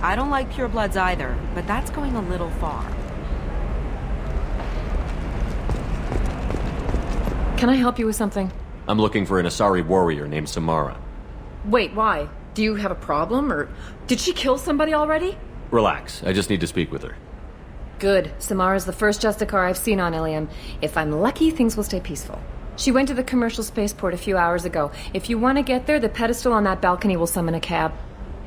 I don't like purebloods either, but that's going a little far. Can I help you with something? I'm looking for an Asari warrior named Samara. Wait, why? Do you have a problem, or did she kill somebody already? Relax, I just need to speak with her. Good. Samara's the first Justicar I've seen on Illium. If I'm lucky, things will stay peaceful. She went to the commercial spaceport a few hours ago. If you want to get there, the pedestal on that balcony will summon a cab.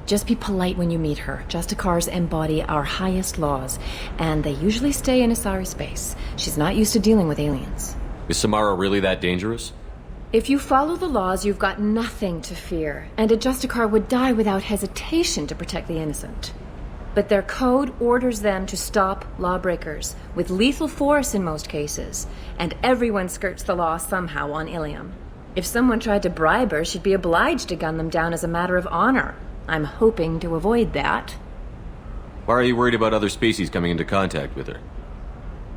Just be polite when you meet her. Justicars embody our highest laws, and they usually stay in Asari space. She's not used to dealing with aliens. Is Samara really that dangerous? If you follow the laws, you've got nothing to fear, and a Justicar would die without hesitation to protect the innocent. But their code orders them to stop lawbreakers, with lethal force in most cases, and everyone skirts the law somehow on Illium. If someone tried to bribe her, she'd be obliged to gun them down as a matter of honor. I'm hoping to avoid that. Why are you worried about other species coming into contact with her?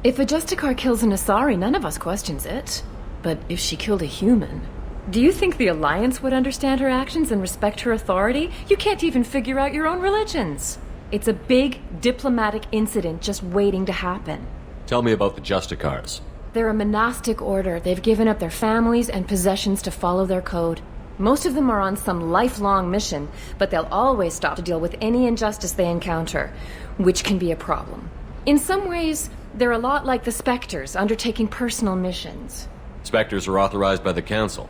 If a Justicar kills an Asari, none of us questions it. But if she killed a human... Do you think the Alliance would understand her actions and respect her authority? You can't even figure out your own religions. It's a big diplomatic incident just waiting to happen. Tell me about the Justicars. They're a monastic order. They've given up their families and possessions to follow their code. Most of them are on some lifelong mission, but they'll always stop to deal with any injustice they encounter, which can be a problem. In some ways, they're a lot like the Spectres, undertaking personal missions. Spectres are authorized by the Council.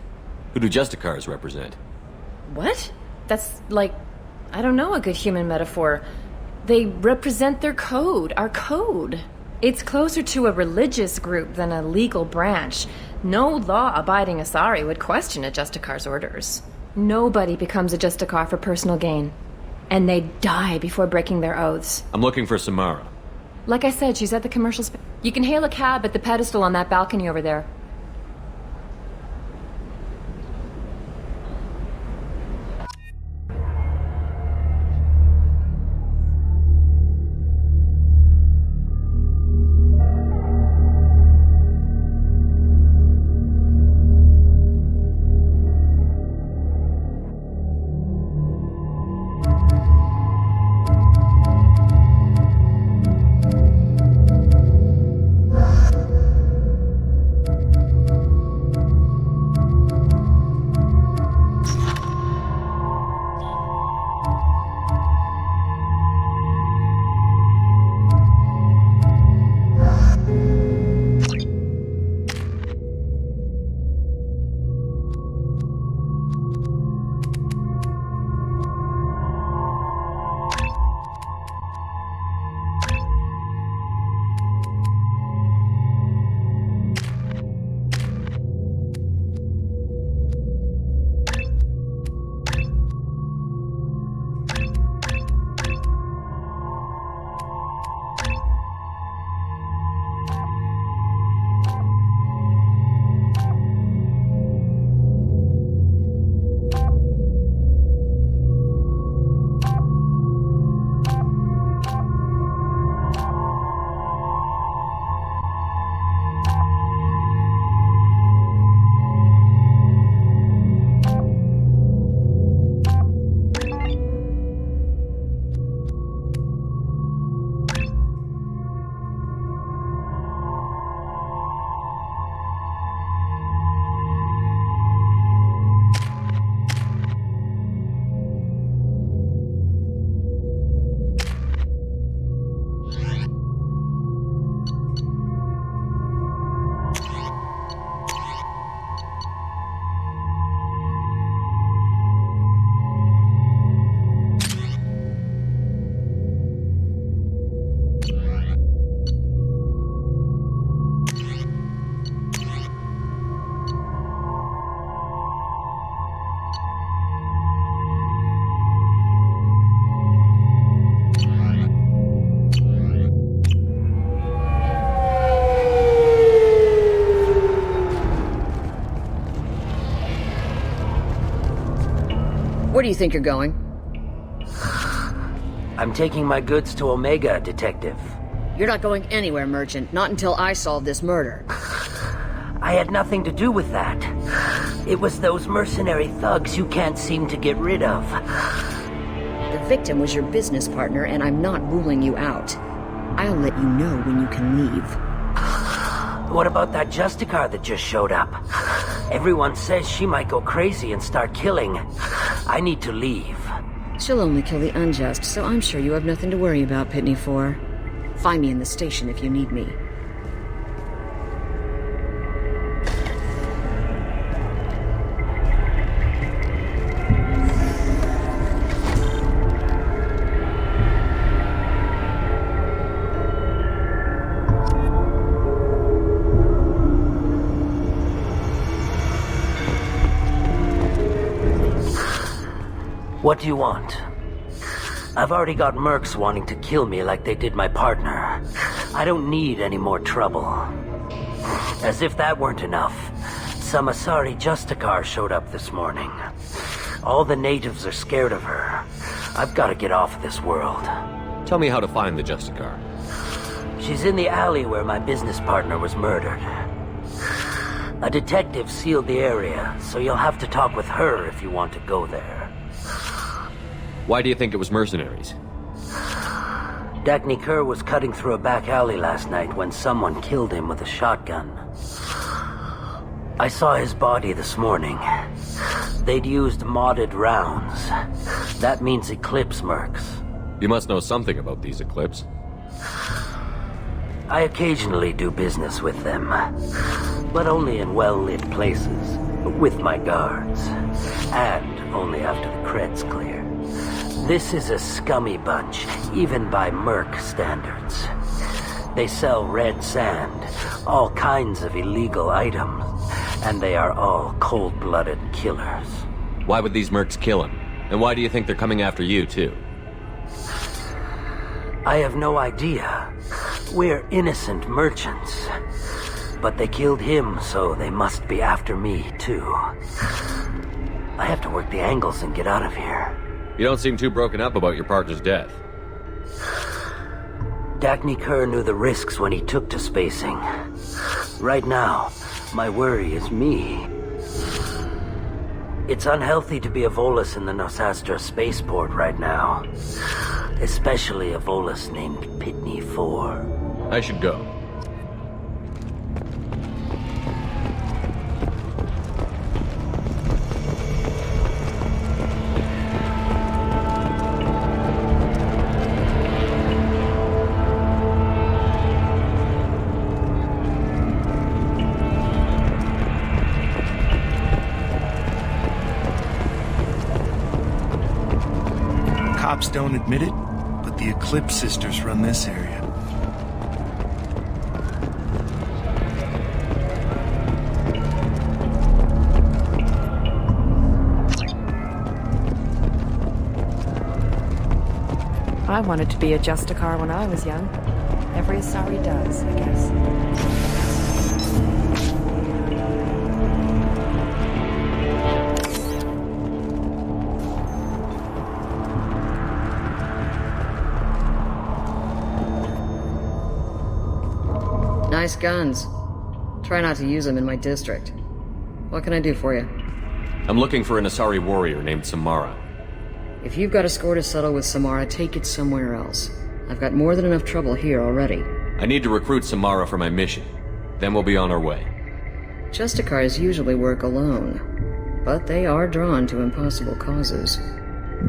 Who do Justicars represent? What? That's like, I don't know, a good human metaphor. They represent their code, our code. It's closer to a religious group than a legal branch. No law-abiding Asari would question a Justicar's orders. Nobody becomes a Justicar for personal gain. And they die before breaking their oaths. I'm looking for Samara. Like I said, she's at the commercial space. You can hail a cab at the pedestal on that balcony over there. Where do you think you're going? I'm taking my goods to Omega, Detective. You're not going anywhere, Merchant. Not until I solve this murder. I had nothing to do with that. It was those mercenary thugs you can't seem to get rid of. The victim was your business partner, and I'm not ruling you out. I'll let you know when you can leave. What about that Justicar that just showed up? Everyone says she might go crazy and start killing. I need to leave. She'll only kill the unjust, so I'm sure you have nothing to worry about, Pitney 4. Find me in the station if you need me. What do you want? I've already got mercs wanting to kill me like they did my partner. I don't need any more trouble. As if that weren't enough, some Asari Justicar showed up this morning. All the natives are scared of her. I've got to get off of this world. Tell me how to find the Justicar. She's in the alley where my business partner was murdered. A detective sealed the area, so you'll have to talk with her if you want to go there. Why do you think it was mercenaries? Dagny Kerr was cutting through a back alley last night when someone killed him with a shotgun. I saw his body this morning. They'd used modded rounds. That means Eclipse mercs. You must know something about these Eclipse. I occasionally do business with them, but only in well-lit places, with my guards, and only after the cred's clear. This is a scummy bunch, even by merc standards. They sell red sand, all kinds of illegal items, and they are all cold-blooded killers. Why would these mercs kill him? And why do you think they're coming after you, too? I have no idea. We're innocent merchants. But they killed him, so they must be after me, too. I have to work the angles and get out of here. You don't seem too broken up about your partner's death. Dagny Kerr knew the risks when he took to spacing. Right now, my worry is me. It's unhealthy to be a Volus in the Nosastra spaceport right now. Especially a Volus named Pitney 4. I should go. Cops don't admit it, but the Eclipse sisters run this area. I wanted to be a Justicar when I was young. Every Asari does, I guess. Nice guns. Try not to use them in my district. What can I do for you? I'm looking for an Asari warrior named Samara. If you've got a score to settle with Samara, take it somewhere else. I've got more than enough trouble here already. I need to recruit Samara for my mission. Then we'll be on our way. Justicars usually work alone, but they are drawn to impossible causes.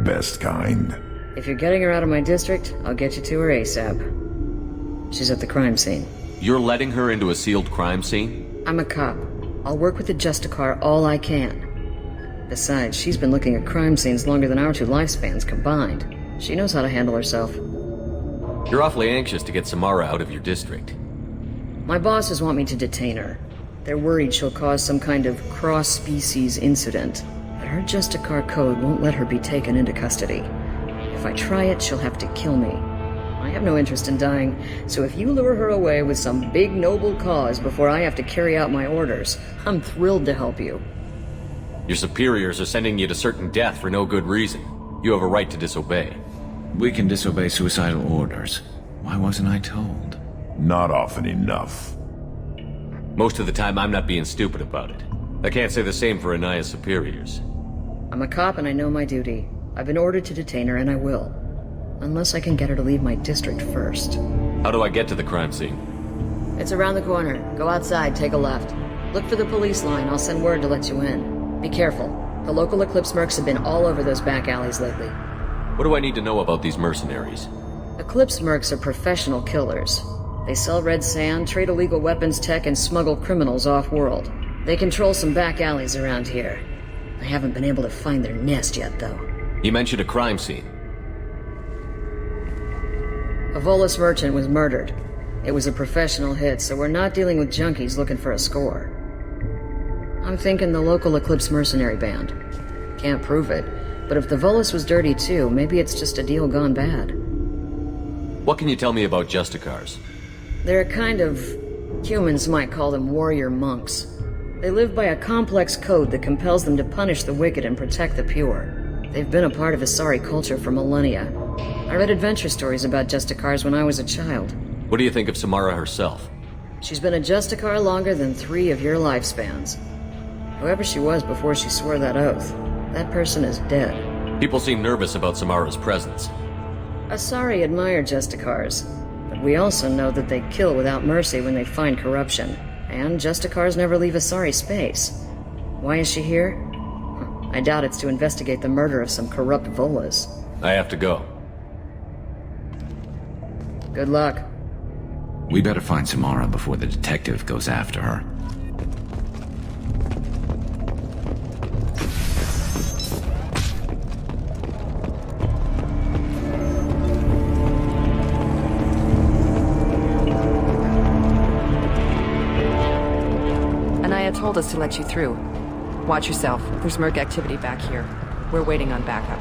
Best kind. If you're getting her out of my district, I'll get you to her ASAP. She's at the crime scene. You're letting her into a sealed crime scene? I'm a cop. I'll work with the Justicar all I can. Besides, she's been looking at crime scenes longer than our two lifespans combined. She knows how to handle herself. You're awfully anxious to get Samara out of your district. My bosses want me to detain her. They're worried she'll cause some kind of cross-species incident. But her Justicar code won't let her be taken into custody. If I try it, she'll have to kill me. I have no interest in dying, so if you lure her away with some big noble cause before I have to carry out my orders, I'm thrilled to help you. Your superiors are sending you to certain death for no good reason. You have a right to disobey. We can disobey suicidal orders. Why wasn't I told? Not often enough. Most of the time, I'm not being stupid about it. I can't say the same for Anaya's superiors. I'm a cop and I know my duty. I've been ordered to detain her, and I will. Unless I can get her to leave my district first. How do I get to the crime scene? It's around the corner. Go outside, take a left. Look for the police line, I'll send word to let you in. Be careful. The local Eclipse mercs have been all over those back alleys lately. What do I need to know about these mercenaries? Eclipse mercs are professional killers. They sell red sand, trade illegal weapons tech, and smuggle criminals off-world. They control some back alleys around here. I haven't been able to find their nest yet, though. You mentioned a crime scene. A Volus merchant was murdered. It was a professional hit, so we're not dealing with junkies looking for a score. I'm thinking the local Eclipse mercenary band. Can't prove it, but if the Volus was dirty too, maybe it's just a deal gone bad. What can you tell me about Justicars? They're a kind of... humans might call them warrior monks. They live by a complex code that compels them to punish the wicked and protect the pure. They've been a part of Asari culture for millennia. I read adventure stories about Justicars when I was a child. What do you think of Samara herself? She's been a Justicar longer than 3 of your lifespans. Whoever she was before she swore that oath, that person is dead. People seem nervous about Samara's presence. Asari admire Justicars, but we also know that they kill without mercy when they find corruption, and Justicars never leave Asari space. Why is she here? I doubt it's to investigate the murder of some corrupt Volas. I have to go. Good luck. We better find Samara before the detective goes after her. Anaya told us to let you through. Watch yourself. There's merc activity back here. We're waiting on backup.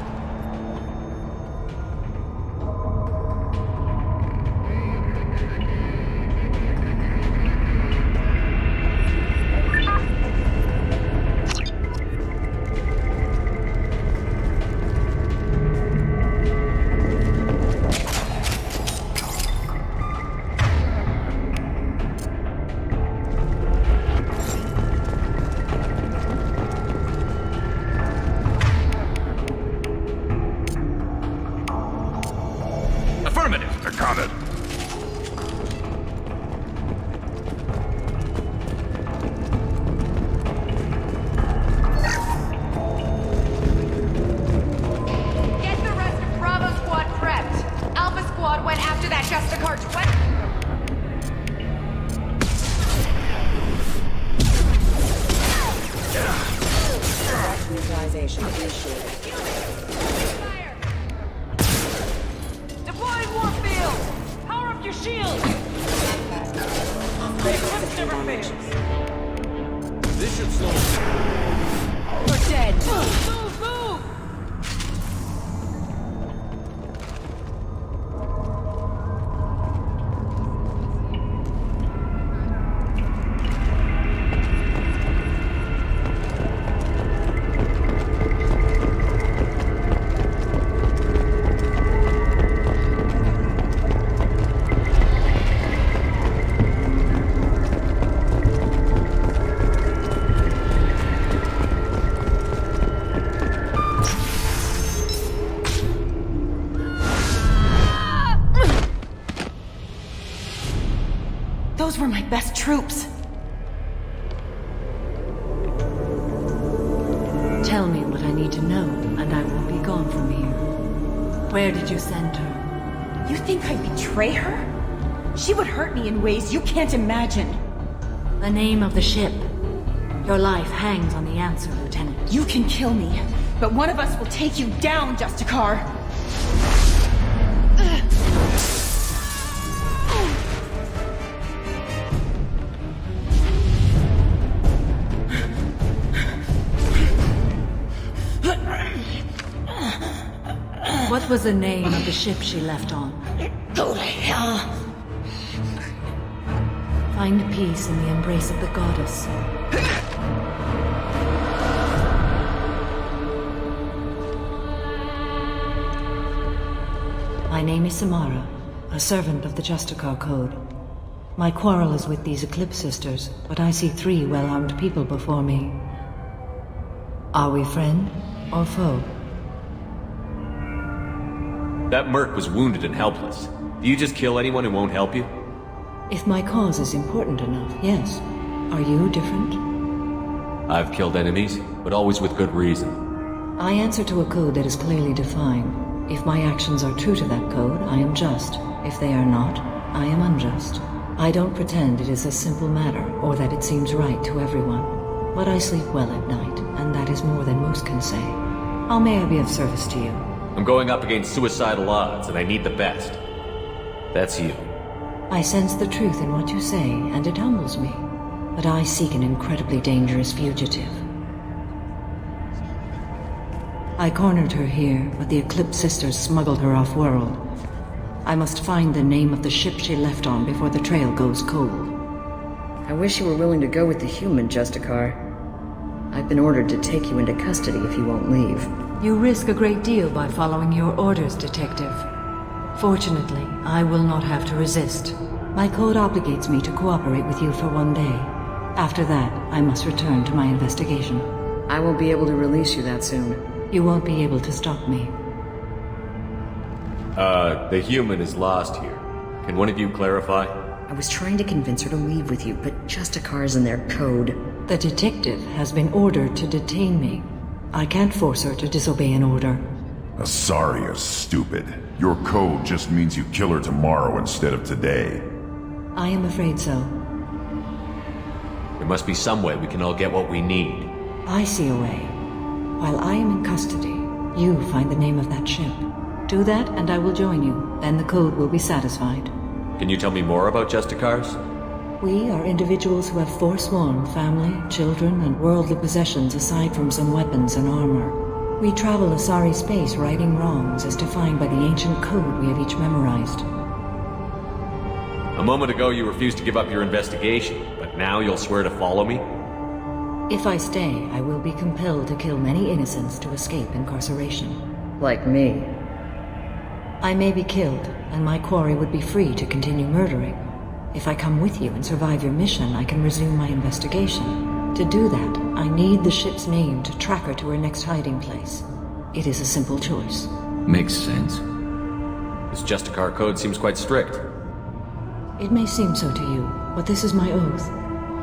Those were my best troops. Tell me what I need to know, and I will be gone from here. Where did you send her? You think I'd betray her? She would hurt me in ways you can't imagine. The name of the ship. Your life hangs on the answer, Lieutenant. You can kill me, but one of us will take you down, Justicar. What was the name of the ship she left on? Go to hell. Find peace in the embrace of the goddess. My name is Samara, a servant of the Justicar Code. My quarrel is with these Eclipse sisters, but I see 3 well-armed people before me. Are we friend or foe? That merc was wounded and helpless. Do you just kill anyone who won't help you? If my cause is important enough, yes. Are you different? I've killed enemies, but always with good reason. I answer to a code that is clearly defined. If my actions are true to that code, I am just. If they are not, I am unjust. I don't pretend it is a simple matter, or that it seems right to everyone. But I sleep well at night, and that is more than most can say. How may I be of service to you? I'm going up against suicidal odds, and I need the best. That's you. I sense the truth in what you say, and it humbles me. But I seek an incredibly dangerous fugitive. I cornered her here, but the Eclipse sisters smuggled her off-world. I must find the name of the ship she left on before the trail goes cold. I wish you were willing to go with the human, Justicar. I've been ordered to take you into custody if you won't leave. You risk a great deal by following your orders, Detective. Fortunately, I will not have to resist. My code obligates me to cooperate with you for 1 day. After that, I must return to my investigation. I won't be able to release you that soon. You won't be able to stop me. The human is lost here. Can one of you clarify? I was trying to convince her to leave with you, but Justicar's in their code. The detective has been ordered to detain me. I can't force her to disobey an order. Asaria's stupid. Your code just means you kill her tomorrow instead of today. I am afraid so. There must be some way we can all get what we need. I see a way. While I am in custody, you find the name of that ship. Do that and I will join you. Then the code will be satisfied. Can you tell me more about Justicars? We are individuals who have forsworn family, children, and worldly possessions aside from some weapons and armor. We travel Asari space righting wrongs as defined by the ancient code we have each memorized. A moment ago you refused to give up your investigation, but now you'll swear to follow me? If I stay, I will be compelled to kill many innocents to escape incarceration. Like me. I may be killed, and my quarry would be free to continue murdering. If I come with you and survive your mission, I can resume my investigation. To do that, I need the ship's name to track her to her next hiding place. It is a simple choice. Makes sense. This Justicar code seems quite strict. It may seem so to you, but this is my oath.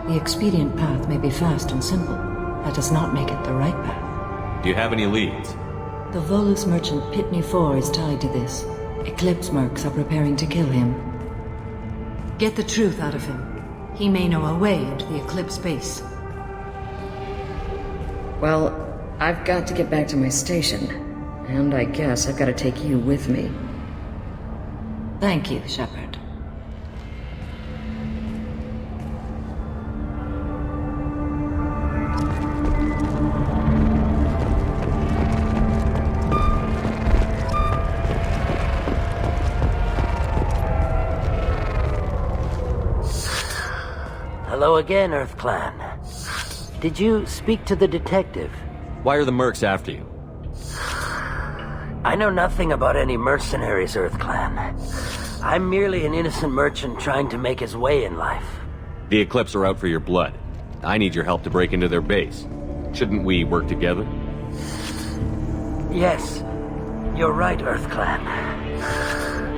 The expedient path may be fast and simple. That does not make it the right path. Do you have any leads? The Volus merchant Pitney 4 is tied to this. Eclipse mercs are preparing to kill him. Get the truth out of him. He may know a way into the Eclipse base. Well, I've got to get back to my station. And I guess I've got to take you with me. Thank you, Shepard. Hello again, Earth Clan. Did you speak to the detective? Why are the mercs after you? I know nothing about any mercenaries, Earth Clan. I'm merely an innocent merchant trying to make his way in life. The Eclipse are out for your blood. I need your help to break into their base. Shouldn't we work together? Yes, you're right, Earth Clan.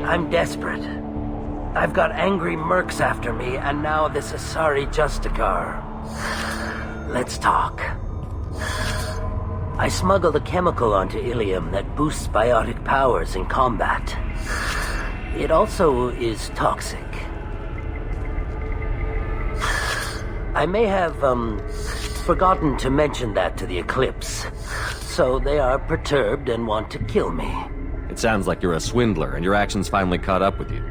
I'm desperate. I've got angry mercs after me, and now this Asari Justicar. Let's talk. I smuggled a chemical onto Illium that boosts biotic powers in combat. It also is toxic. I may have, forgotten to mention that to the Eclipse, so they are perturbed and want to kill me. It sounds like you're a swindler, and your actions finally caught up with you.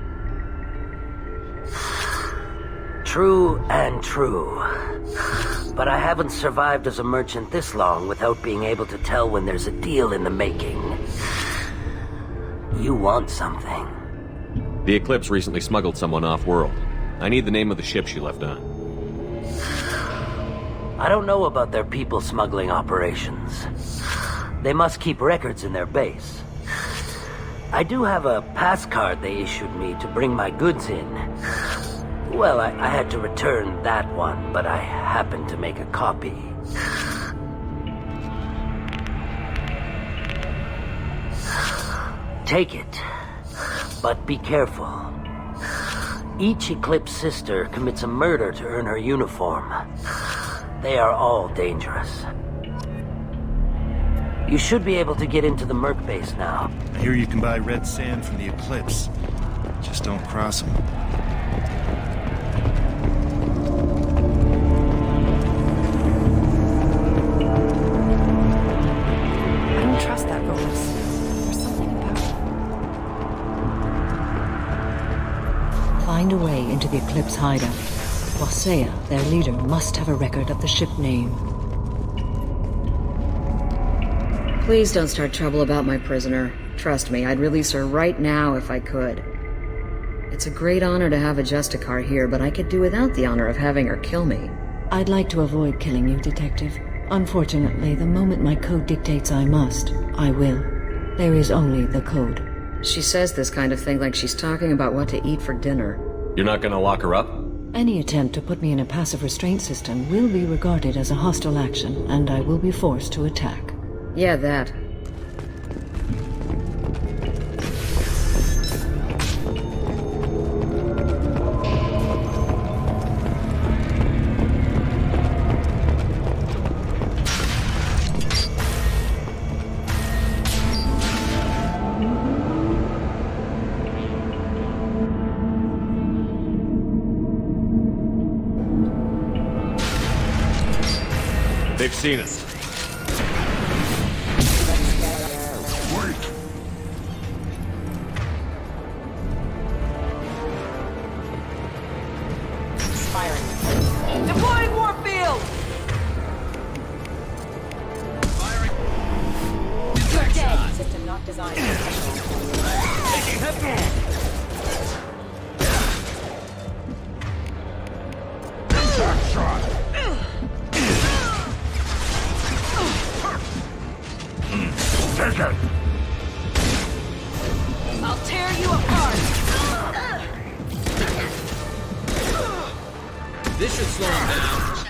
True and true. But I haven't survived as a merchant this long without being able to tell when there's a deal in the making. You want something. The Eclipse recently smuggled someone off-world. I need the name of the ship she left on. I don't know about their people smuggling operations. They must keep records in their base. I do have a pass card they issued me to bring my goods in. Well, I had to return that one, but I happened to make a copy. Take it, but be careful. Each Eclipse sister commits a murder to earn her uniform. They are all dangerous. You should be able to get into the Merc base now. I hear you can buy red sand from the Eclipse. Just don't cross them. I don't trust that Wrex. There's something about it. Find a way into the Eclipse hideout. Wasea, their leader, must have a record of the ship name. Please don't start trouble about my prisoner. Trust me, I'd release her right now if I could. It's a great honor to have a Justicar here, but I could do without the honor of having her kill me. I'd like to avoid killing you, Detective. Unfortunately, the moment my code dictates I must, I will. There is only the code. She says this kind of thing like she's talking about what to eat for dinner. You're not gonna lock her up? Any attempt to put me in a passive restraint system will be regarded as a hostile action, and I will be forced to attack. Yeah, that. They've seen us. Deploying warfield! You're dead. System not designed. Taking head. Impact shot! Take it! I'll tear you apart! This should slow him down.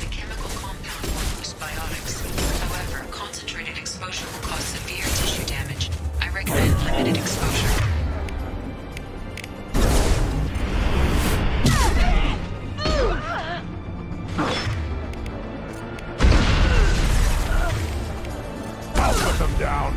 The chemical compound forms biotics. However, concentrated exposure will cause severe tissue damage. I recommend limited exposure. I'll put them down!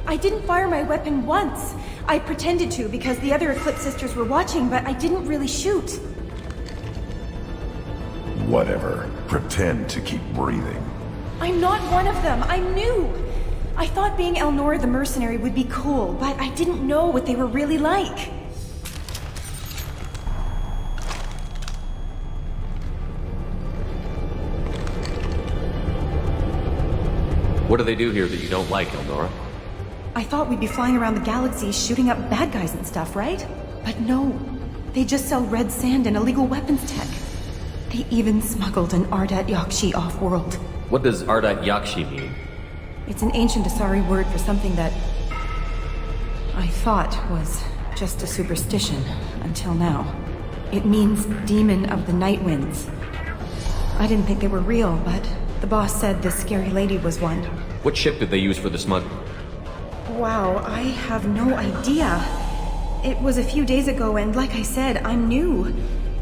I didn't fire my weapon once. I pretended to because the other Eclipse sisters were watching, but I didn't really shoot. Whatever. Pretend to keep breathing. I'm not one of them. I'm new. I thought being Elnora the mercenary would be cool, but I didn't know what they were really like. What do they do here that you don't like, Elnora? I thought we'd be flying around the galaxy shooting up bad guys and stuff, right? But no. They just sell red sand and illegal weapons tech. They even smuggled an Ardat Yakshi off-world. What does Ardat Yakshi mean? It's an ancient Asari word for something that I thought was just a superstition until now. It means Demon of the Night Winds. I didn't think they were real, but the boss said this scary lady was one. What ship did they use for the smuggling? Wow, I have no idea. It was a few days ago, and like I said, I'm new.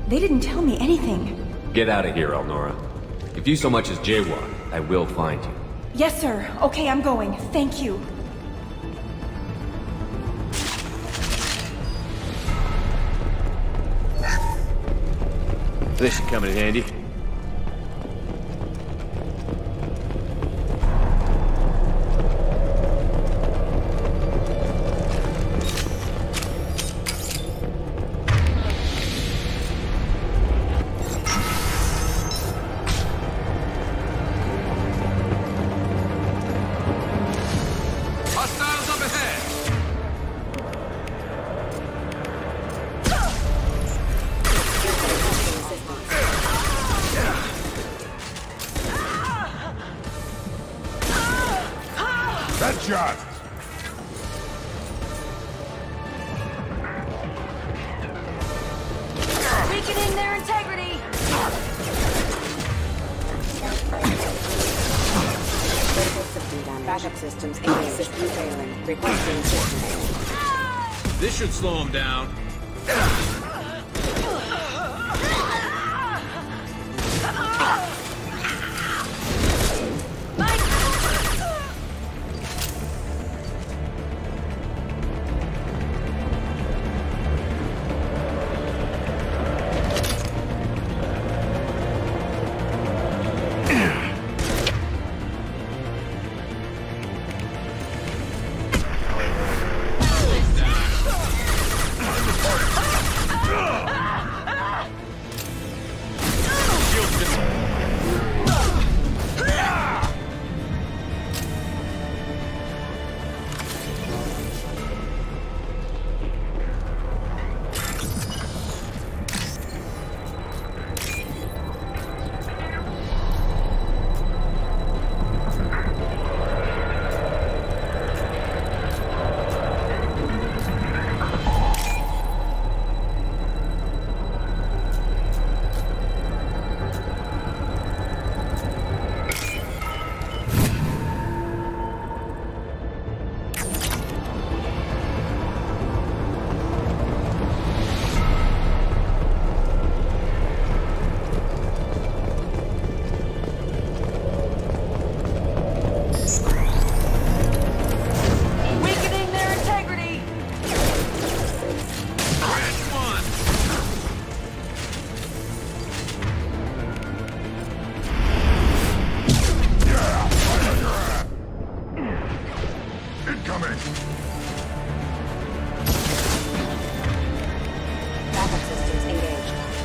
They didn't tell me anything. Get out of here, Elnora. If you so much as jaywalk, I will find you. Yes, sir. Okay, I'm going. Thank you. This should come in handy. Shot! Weakening their integrity! Critical system damage. Backup systems engaged. System failing. Requesting assistance. This should slow them down.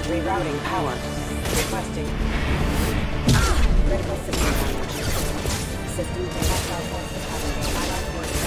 Rerouting power. Requesting. Critical system damage. System to hostile forces having allied forces.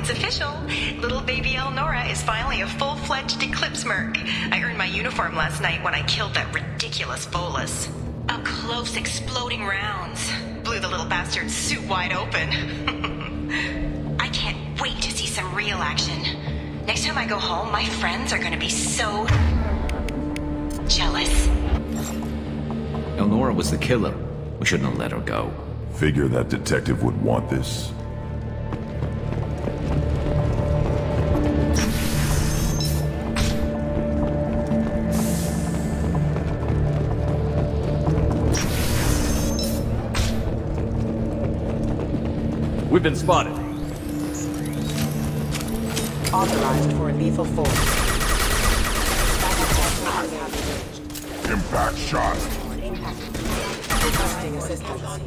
It's official. Little baby Elnora is finally a full-fledged Eclipse merc. I earned my uniform last night when I killed that ridiculous Volus. Up close, exploding rounds. Blew the little bastard's suit wide open. I can't wait to see some real action. Next time I go home, my friends are gonna be so jealous. Elnora was the killer. We shouldn't have let her go. Figure that detective would want this. We've been spotted. Authorized for lethal force. Impact shot. Requesting assistance.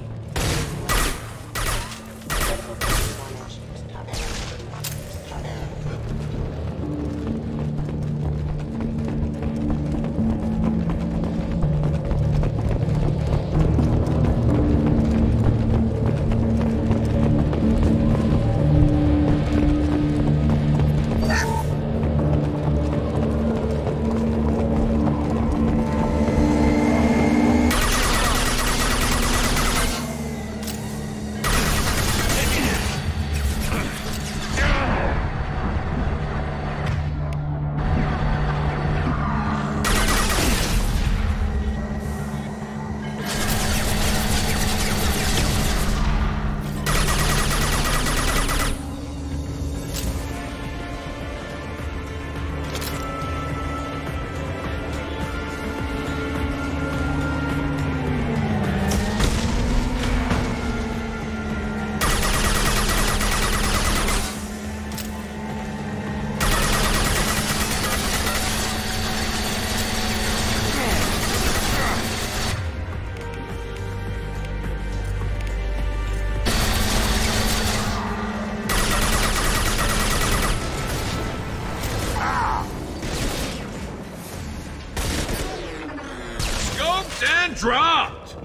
And dropped!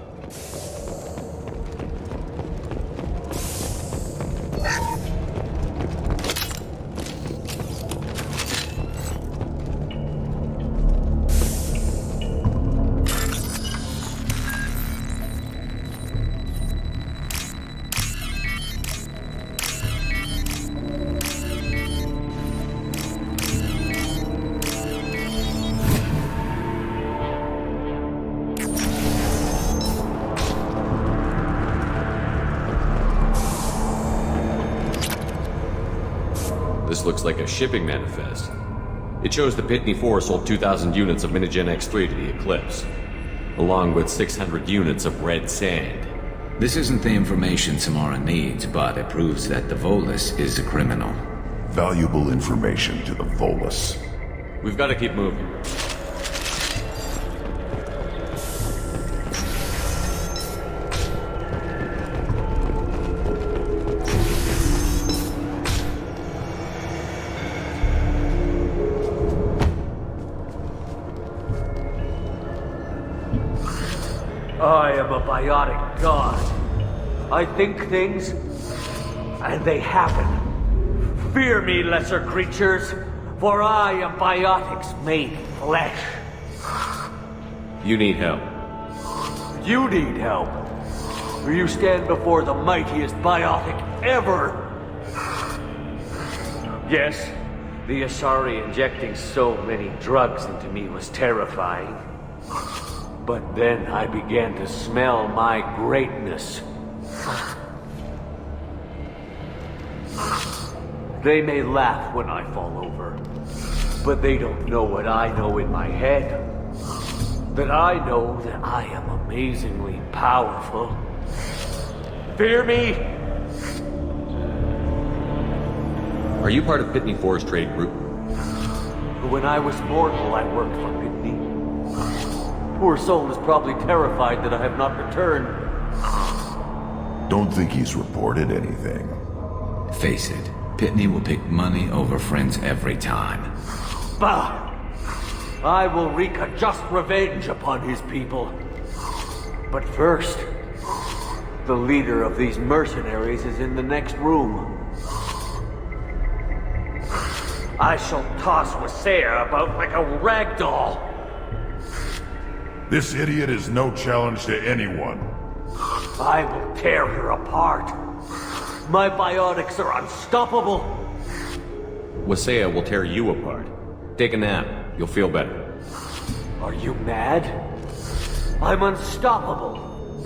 This looks like a shipping manifest. It shows the Pitney 4 sold 2,000 units of Minigen X3 to the Eclipse, along with 600 units of red sand. This isn't the information Samara needs, but it proves that the Volus is a criminal. Valuable information to the Volus. We've got to keep moving. I am a biotic god. I think things, and they happen. Fear me, lesser creatures, for I am biotics made flesh. You need help. You need help. For you stand before the mightiest biotic ever. Yes, the Asari injecting so many drugs into me was terrifying. But then I began to smell my greatness. They may laugh when I fall over, but they don't know what I know in my head. That I know that I am amazingly powerful. Fear me? Are you part of Pitney 4's trade group? When I was mortal, I worked for Pitney. Poor soul is probably terrified that I have not returned. Don't think he's reported anything. Face it, Pitney will pick money over friends every time. Bah! I will wreak a just revenge upon his people. But first, the leader of these mercenaries is in the next room. I shall toss Wasea about like a rag doll. This idiot is no challenge to anyone. I will tear her apart. My biotics are unstoppable. Wasea will tear you apart. Take a nap. You'll feel better. Are you mad? I'm unstoppable.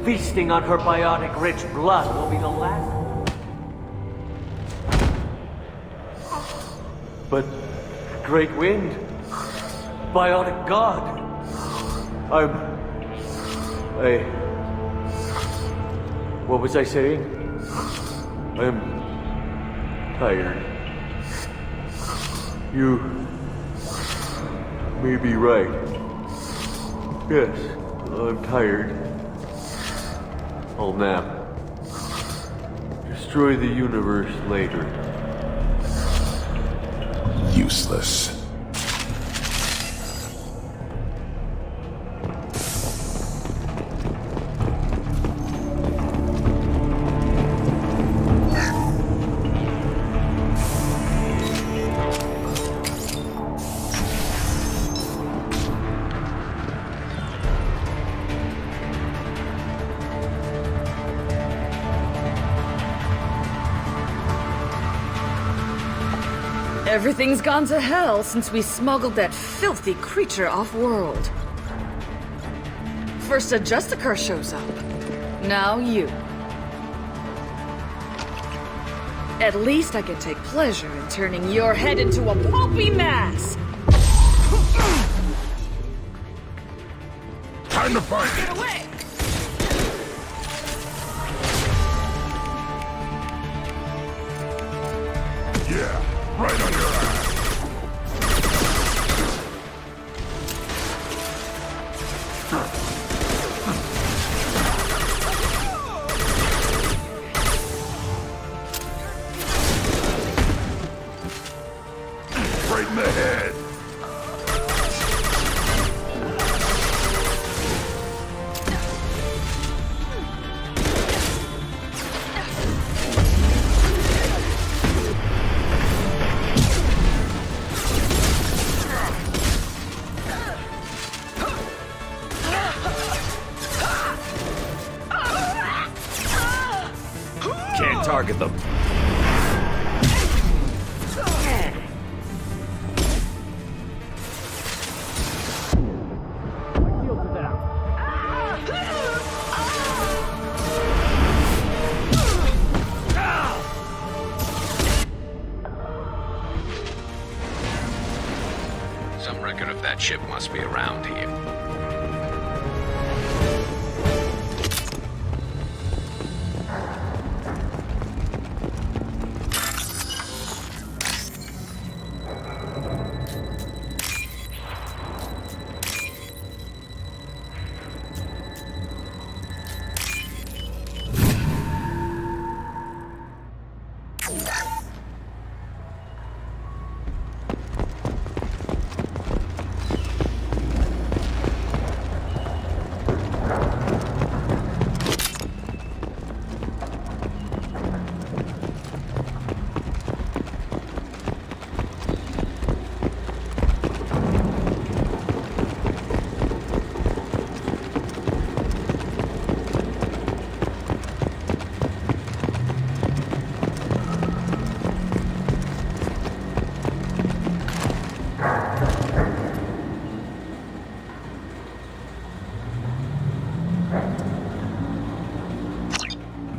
Feasting on her biotic-rich blood will be the last... But... Great Wind... Biotic God... What was I saying? I'm... tired. You... may be right. Yes, I'm tired. I'll nap. Destroy the universe later. Useless. Everything's gone to hell since we smuggled that filthy creature off-world. First a Justicar shows up. Now you. At least I can take pleasure in turning your head into a pulpy mass! Time to fight! Get away! Yeah, right on your ass. Right in the head. Can't target them. Some record of that ship must be around here.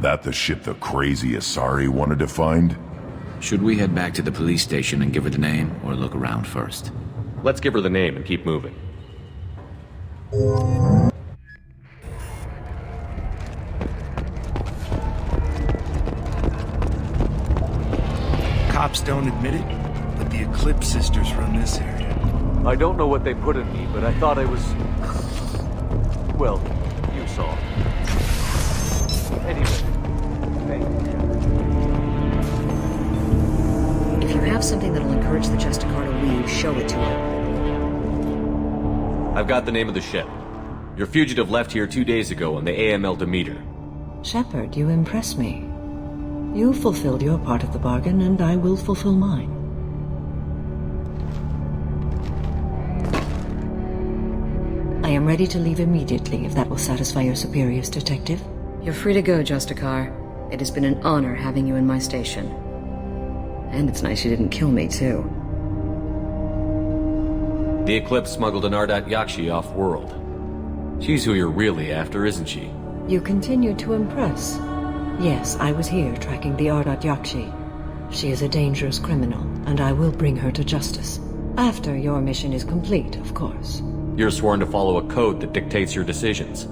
That the ship the crazy Asari wanted to find? Should we head back to the police station and give her the name, or look around first? Let's give her the name and keep moving. Cops don't admit it, but the Eclipse sisters run this area. I don't know what they put in me, but I thought I was... Well, you saw. Anyway, thank you. If you have something that'll encourage the Justicar to leave, show it to her. I've got the name of the ship. Your fugitive left here 2 days ago on the AML Demeter. Shepard, you impress me. You fulfilled your part of the bargain, and I will fulfill mine. I am ready to leave immediately if that will satisfy your superiors, Detective. You're free to go, Justicar. It has been an honor having you in my station. And it's nice you didn't kill me, too. The Eclipse smuggled an Ardat Yakshi off-world. She's who you're really after, isn't she? You continue to impress. Yes, I was here tracking the Ardat Yakshi. She is a dangerous criminal, and I will bring her to justice. After your mission is complete, of course. You're sworn to follow a code that dictates your decisions.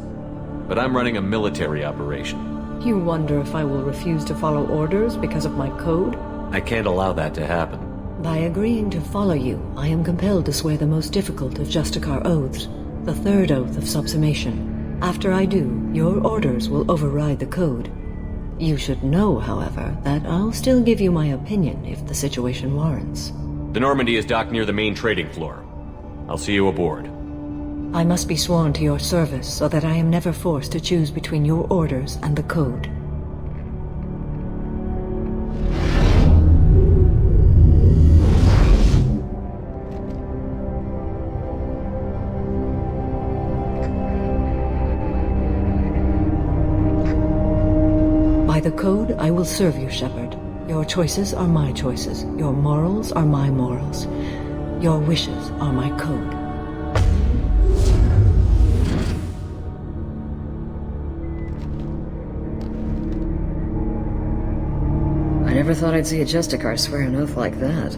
But I'm running a military operation. You wonder if I will refuse to follow orders because of my code? I can't allow that to happen. By agreeing to follow you, I am compelled to swear the most difficult of Justicar oaths, the third oath of subsumation. After I do, your orders will override the code. You should know, however, that I'll still give you my opinion if the situation warrants. The Normandy is docked near the main trading floor. I'll see you aboard. I must be sworn to your service so that I am never forced to choose between your orders and the code. By the code, I will serve you, Shepard. Your choices are my choices. Your morals are my morals. Your wishes are my code. I never thought I'd see a Justicar swear an oath like that.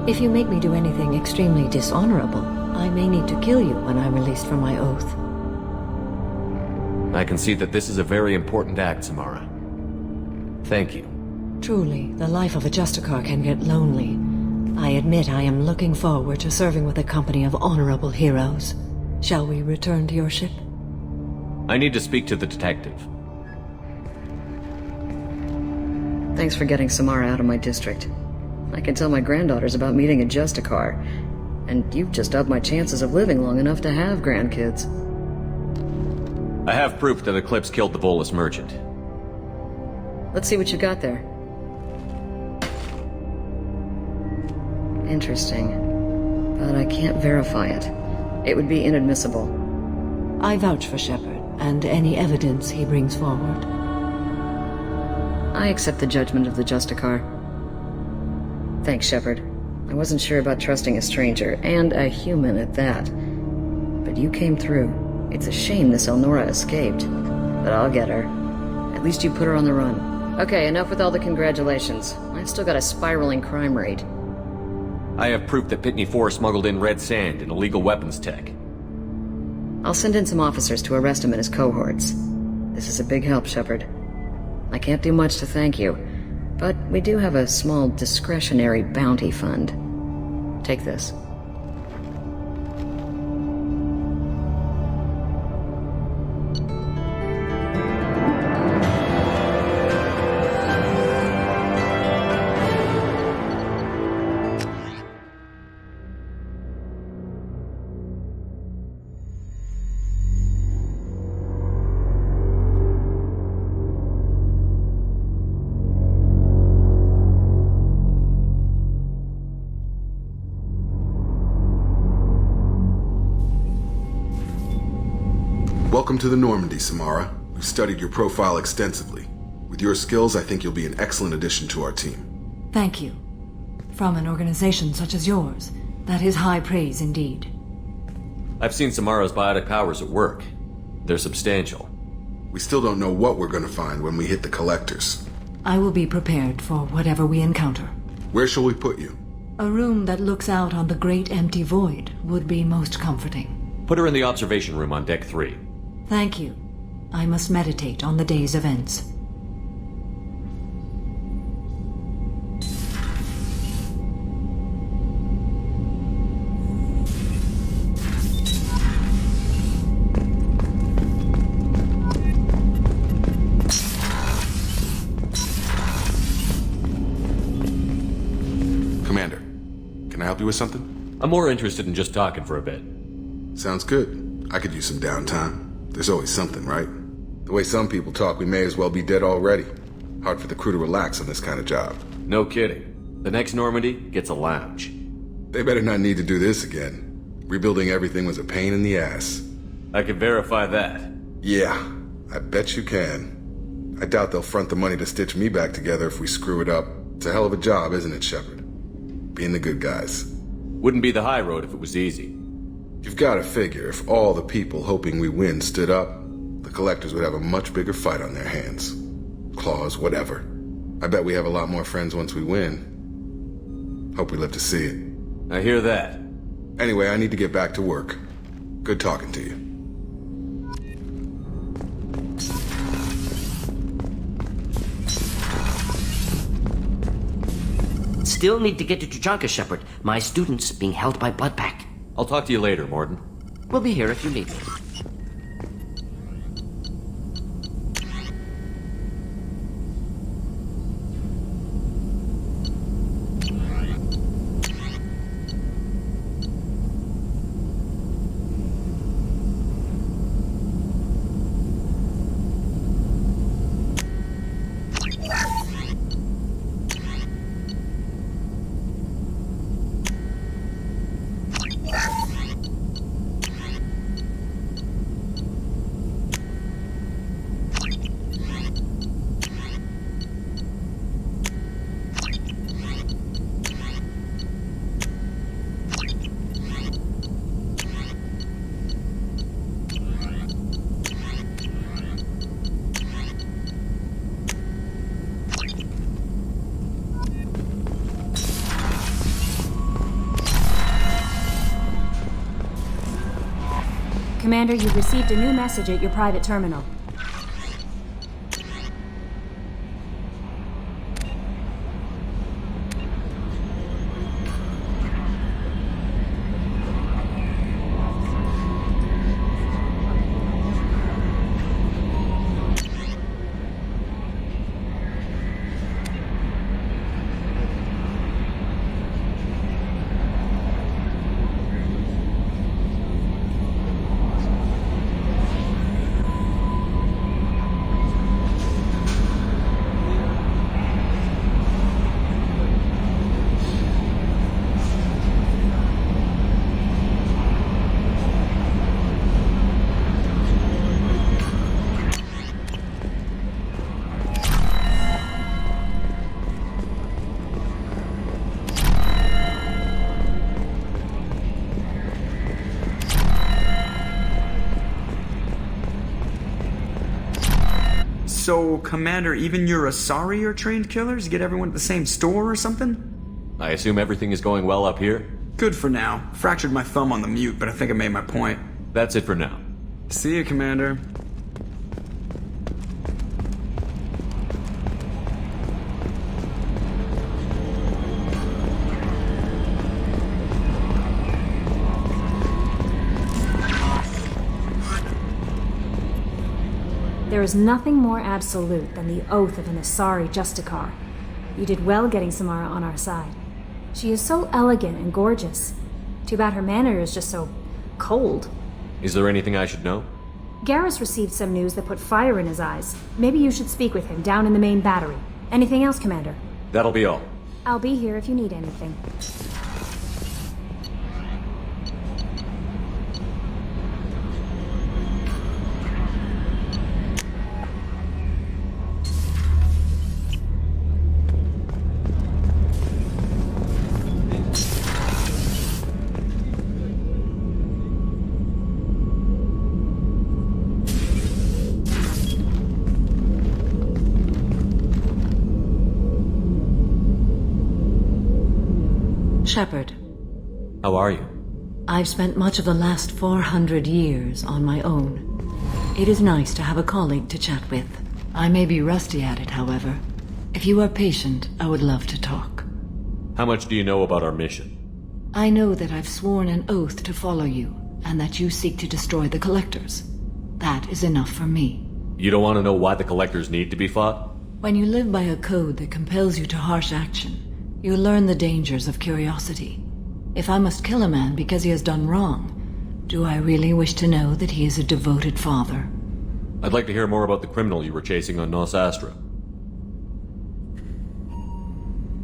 If you make me do anything extremely dishonorable, I may need to kill you when I'm released from my oath. I can see that this is a very important act, Samara. Thank you. Truly, the life of a Justicar can get lonely. I admit I am looking forward to serving with a company of honorable heroes. Shall we return to your ship? I need to speak to the detective. Thanks for getting Samara out of my district. I can tell my granddaughters about meeting a Justicar, and you've just upped my chances of living long enough to have grandkids. I have proof that Eclipse killed the Volus merchant. Let's see what you got there. Interesting. But I can't verify it. It would be inadmissible. I vouch for Shepard, and any evidence he brings forward. I accept the judgment of the Justicar. Thanks, Shepard. I wasn't sure about trusting a stranger, and a human at that. But you came through. It's a shame this Elnora escaped. But I'll get her. At least you put her on the run. Okay, enough with all the congratulations. I've still got a spiraling crime rate. I have proof that Pitney 4 smuggled in red sand and illegal weapons tech. I'll send in some officers to arrest him and his cohorts. This is a big help, Shepard. I can't do much to thank you, but we do have a small discretionary bounty fund. Take this. Welcome to the Normandy, Samara. We've studied your profile extensively. With your skills, I think you'll be an excellent addition to our team. Thank you. From an organization such as yours, that is high praise indeed. I've seen Samara's biotic powers at work. They're substantial. We still don't know what we're going to find when we hit the collectors. I will be prepared for whatever we encounter. Where shall we put you? A room that looks out on the great empty void would be most comforting. Put her in the observation room on Deck 3. Thank you. I must meditate on the day's events. Commander, can I help you with something? I'm more interested in just talking for a bit. Sounds good. I could use some downtime. There's always something, right? The way some people talk, we may as well be dead already. Hard for the crew to relax on this kind of job. No kidding. The next Normandy gets a lounge. They better not need to do this again. Rebuilding everything was a pain in the ass. I can verify that. Yeah, I bet you can. I doubt they'll front the money to stitch me back together if we screw it up. It's a hell of a job, isn't it, Shepard? Being the good guys. Wouldn't be the high road if it was easy. You've got to figure, if all the people hoping we win stood up, the collectors would have a much bigger fight on their hands. Claws, whatever. I bet we have a lot more friends once we win. Hope we live to see it. I hear that. Anyway, I need to get back to work. Good talking to you. Still need to get to Tuchanka, Shepard. My student's being held by Bloodpack. I'll talk to you later, Morden. We'll be here if you need me. Commander, you've received a new message at your private terminal. So, Commander, even your Asari are trained killers? Get everyone at the same store or something? I assume everything is going well up here? Good for now. Fractured my thumb on the mute, but I think I made my point. That's it for now. See you, Commander. There is nothing more absolute than the oath of an Asari Justicar. You did well getting Samara on our side. She is so elegant and gorgeous. Too bad her manner is just so cold. Is there anything I should know? Garrus received some news that put fire in his eyes. Maybe you should speak with him down in the main battery. Anything else, Commander? That'll be all. I'll be here if you need anything. Shepard. How are you? I've spent much of the last 400 years on my own. It is nice to have a colleague to chat with. I may be rusty at it, however. If you are patient, I would love to talk. How much do you know about our mission? I know that I've sworn an oath to follow you, and that you seek to destroy the Collectors. That is enough for me. You don't want to know why the Collectors need to be fought? When you live by a code that compels you to harsh action, you learn the dangers of curiosity. If I must kill a man because he has done wrong, do I really wish to know that he is a devoted father? I'd like to hear more about the criminal you were chasing on Nos Astra.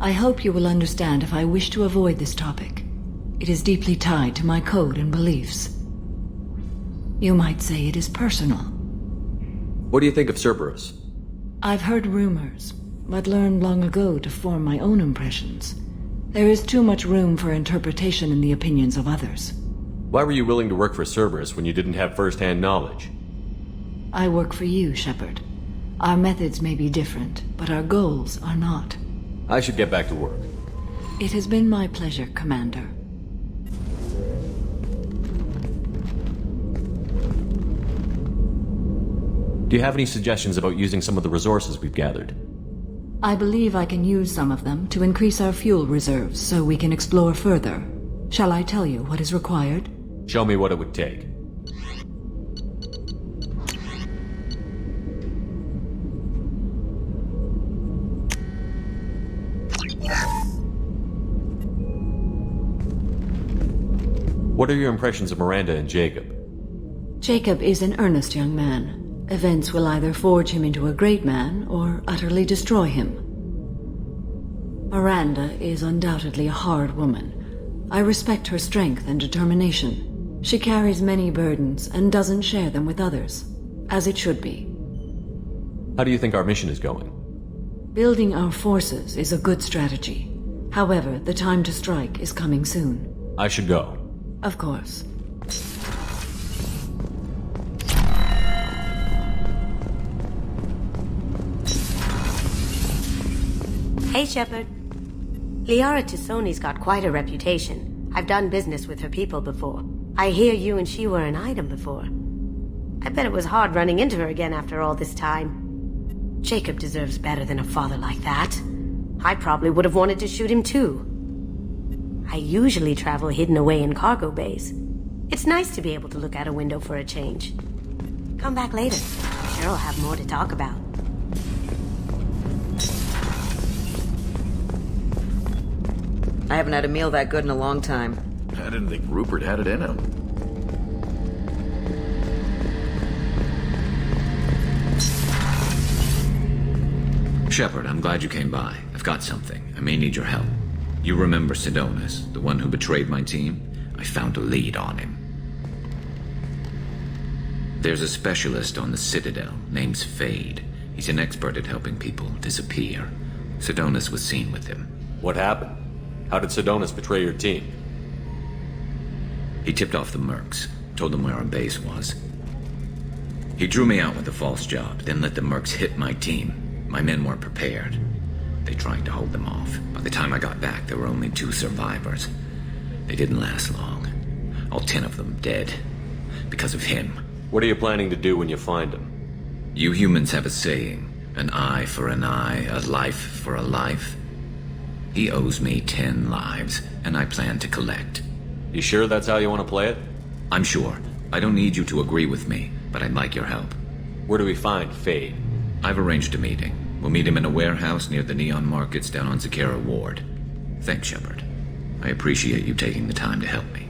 I hope you will understand if I wish to avoid this topic. It is deeply tied to my code and beliefs. You might say it is personal. What do you think of Cerberus? I've heard rumors, but learned long ago to form my own impressions. There is too much room for interpretation in the opinions of others. Why were you willing to work for Cerberus when you didn't have first-hand knowledge? I work for you, Shepard. Our methods may be different, but our goals are not. I should get back to work. It has been my pleasure, Commander. Do you have any suggestions about using some of the resources we've gathered? I believe I can use some of them to increase our fuel reserves so we can explore further. Shall I tell you what is required? Show me what it would take. What are your impressions of Miranda and Jacob? Jacob is an earnest young man. Events will either forge him into a great man or utterly destroy him. Miranda is undoubtedly a hard woman. I respect her strength and determination. She carries many burdens and doesn't share them with others, as it should be. How do you think our mission is going? Building our forces is a good strategy. However, the time to strike is coming soon. I should go. Of course. Hey, Shepard. Liara Tassoni's got quite a reputation. I've done business with her people before. I hear you and she were an item before. I bet it was hard running into her again after all this time. Jacob deserves better than a father like that. I probably would have wanted to shoot him too. I usually travel hidden away in cargo bays. It's nice to be able to look out a window for a change. Come back later. I'm sure I'll have more to talk about. I haven't had a meal that good in a long time. I didn't think Rupert had it in him. Shepard, I'm glad you came by. I've got something. I may need your help. You remember Sidonus, the one who betrayed my team? I found a lead on him. There's a specialist on the Citadel, name's Fade. He's an expert at helping people disappear. Sidonus was seen with him. What happened? How did Sidonus betray your team? He tipped off the mercs, told them where our base was. He drew me out with a false job, then let the mercs hit my team. My men weren't prepared. They tried to hold them off. By the time I got back, there were only 2 survivors. They didn't last long. All 10 of them dead. Because of him. What are you planning to do when you find him? You humans have a saying. An eye for an eye, a life for a life. He owes me 10 lives, and I plan to collect. You sure that's how you want to play it? I'm sure. I don't need you to agree with me, but I'd like your help. Where do we find Fade? I've arranged a meeting. We'll meet him in a warehouse near the Neon Markets down on Zakera Ward. Thanks, Shepard. I appreciate you taking the time to help me.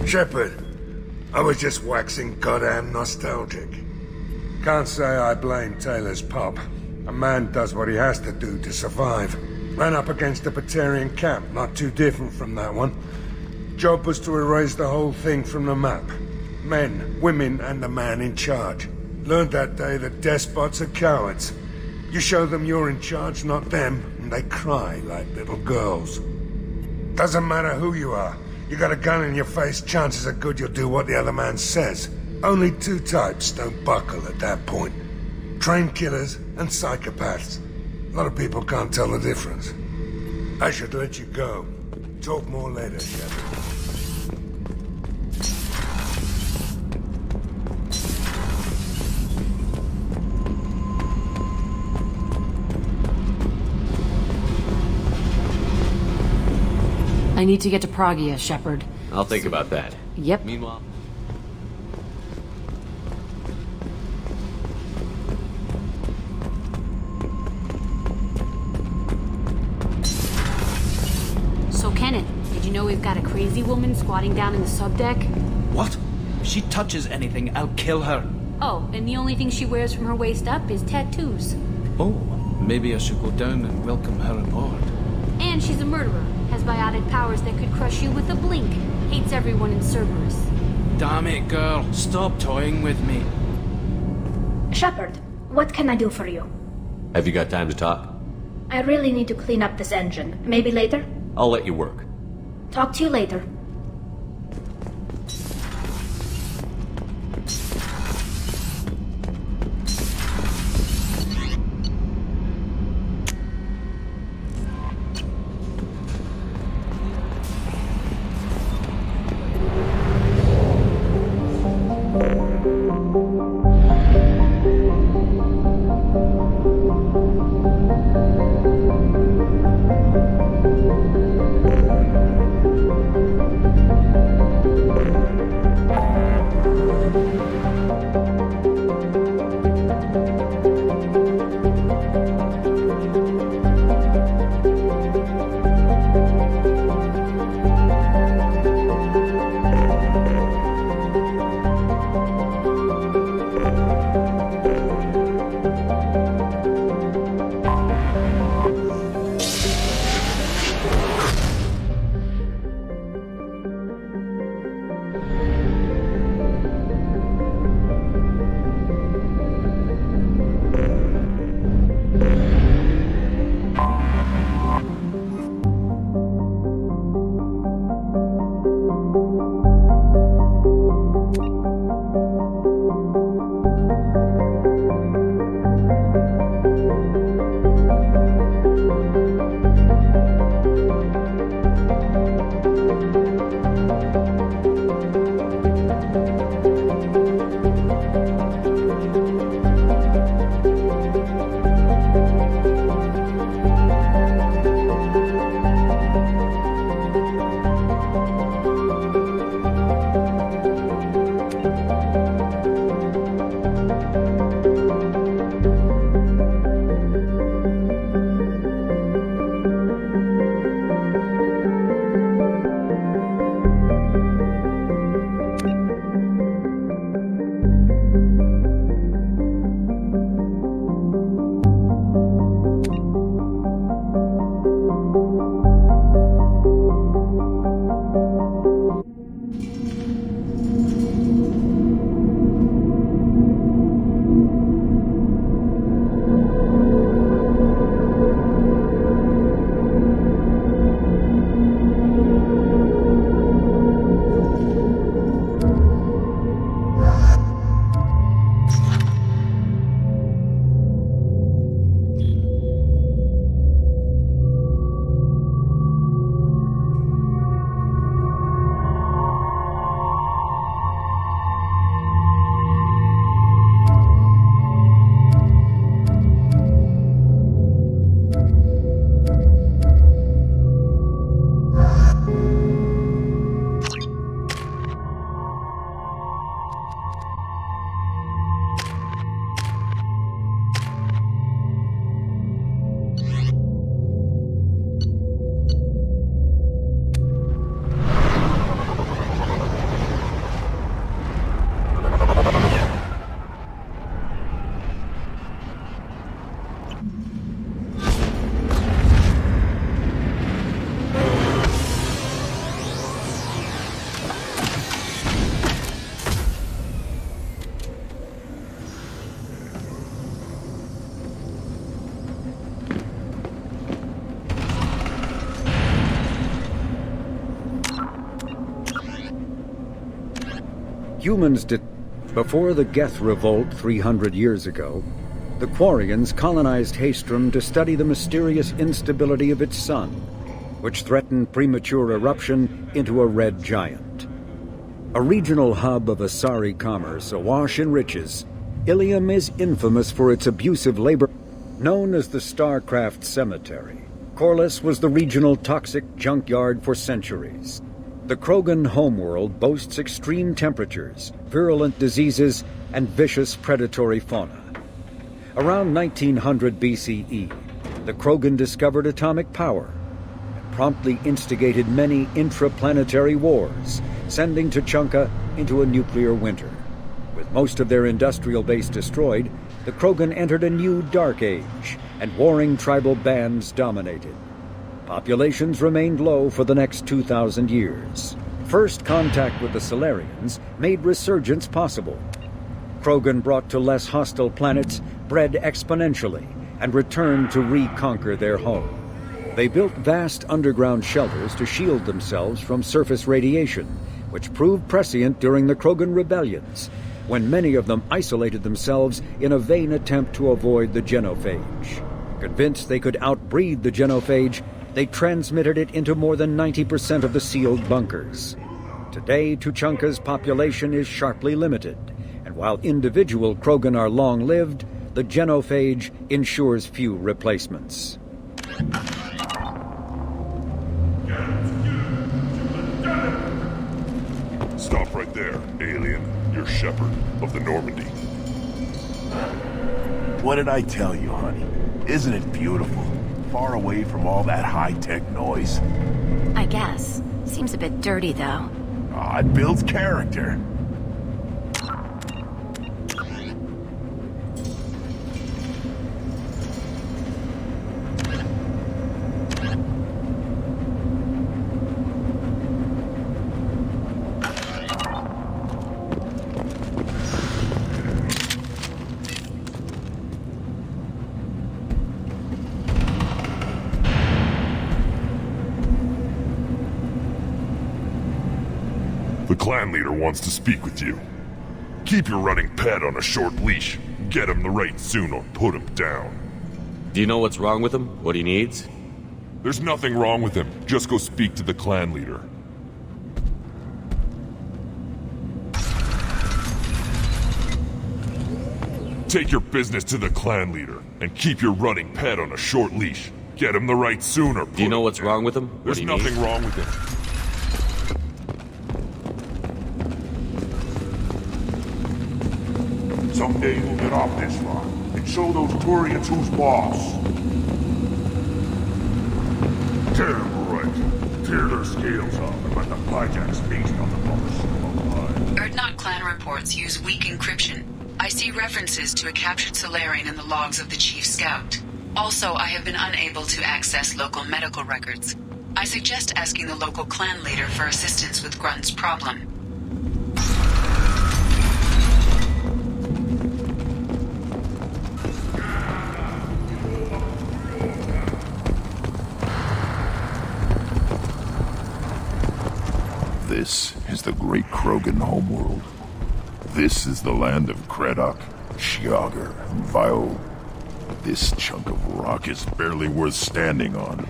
Shepard, I was just waxing goddamn nostalgic. Can't say I blame Taylor's pop. A man does what he has to do to survive. Ran up against a Batarian camp, not too different from that one. Job was to erase the whole thing from the map. Men, women, and the man in charge. Learned that day that despots are cowards. You show them you're in charge, not them, and they cry like little girls. Doesn't matter who you are. You got a gun in your face, chances are good you'll do what the other man says. Only 2 types don't buckle at that point. Trained killers and psychopaths. A lot of people can't tell the difference. I should let you go. Talk more later, Shepard. I need to get to Pragia, Shepard. I'll think about that. Yep. Meanwhile... So, Kenneth, did you know we've got a crazy woman squatting down in the subdeck? What? If she touches anything, I'll kill her. Oh, and the only thing she wears from her waist up is tattoos. Oh, maybe I should go down and welcome her aboard. And she's a murderer, has biotic powers that could crush you with a blink, hates everyone in Cerberus. Damn it, girl. Stop toying with me. Shepard, what can I do for you? Have you got time to talk? I really need to clean up this engine. Maybe later? I'll let you work. Talk to you later. Humans did... Before the Geth Revolt 300 years ago, the Quarians colonized Haestrom to study the mysterious instability of its sun, which threatened premature eruption into a red giant. A regional hub of Asari commerce awash in riches, Illium is infamous for its abusive labor. Known as the Starcraft Cemetery, Corliss was the regional toxic junkyard for centuries. The Krogan homeworld boasts extreme temperatures, virulent diseases, and vicious predatory fauna. Around 1900 BCE, the Krogan discovered atomic power and promptly instigated many intraplanetary wars, sending Tuchanka into a nuclear winter. With most of their industrial base destroyed, the Krogan entered a new dark age, and warring tribal bands dominated. Populations remained low for the next 2,000 years. First contact with the Solarians made resurgence possible. Krogan brought to less hostile planets bred exponentially and returned to reconquer their home. They built vast underground shelters to shield themselves from surface radiation, which proved prescient during the Krogan rebellions, when many of them isolated themselves in a vain attempt to avoid the genophage. Convinced they could outbreed the genophage, they transmitted it into more than 90% of the sealed bunkers. Today, Tuchanka's population is sharply limited, and while individual Krogan are long-lived, the genophage ensures few replacements. Stop right there, alien. You're Shepard of the Normandy. What did I tell you, honey? Isn't it beautiful? Far away from all that high-tech noise. I guess. Seems a bit dirty, though. Aw, it builds character. The clan leader wants to speak with you. Keep your running pet on a short leash. Get him the right soon or put him down. Do you know what's wrong with him? What he needs? There's nothing wrong with him. Just go speak to the clan leader. Take your business to the clan leader, and keep your running pet on a short leash. Get him the right soon or put him down. Do you know what's wrong with him? There's nothing wrong with him. Someday we'll get off this rock and show those Turians who's boss. Tear them right. Tear their scales off and let the Pyjaks feast on the boss. Erdnot clan reports use weak encryption. I see references to a captured Solarian in the logs of the Chief Scout. Also, I have been unable to access local medical records. I suggest asking the local clan leader for assistance with Grunt's problem. This is the great Krogan homeworld. This is the land of Kredok, Shiagar, and Vio. This chunk of rock is barely worth standing on.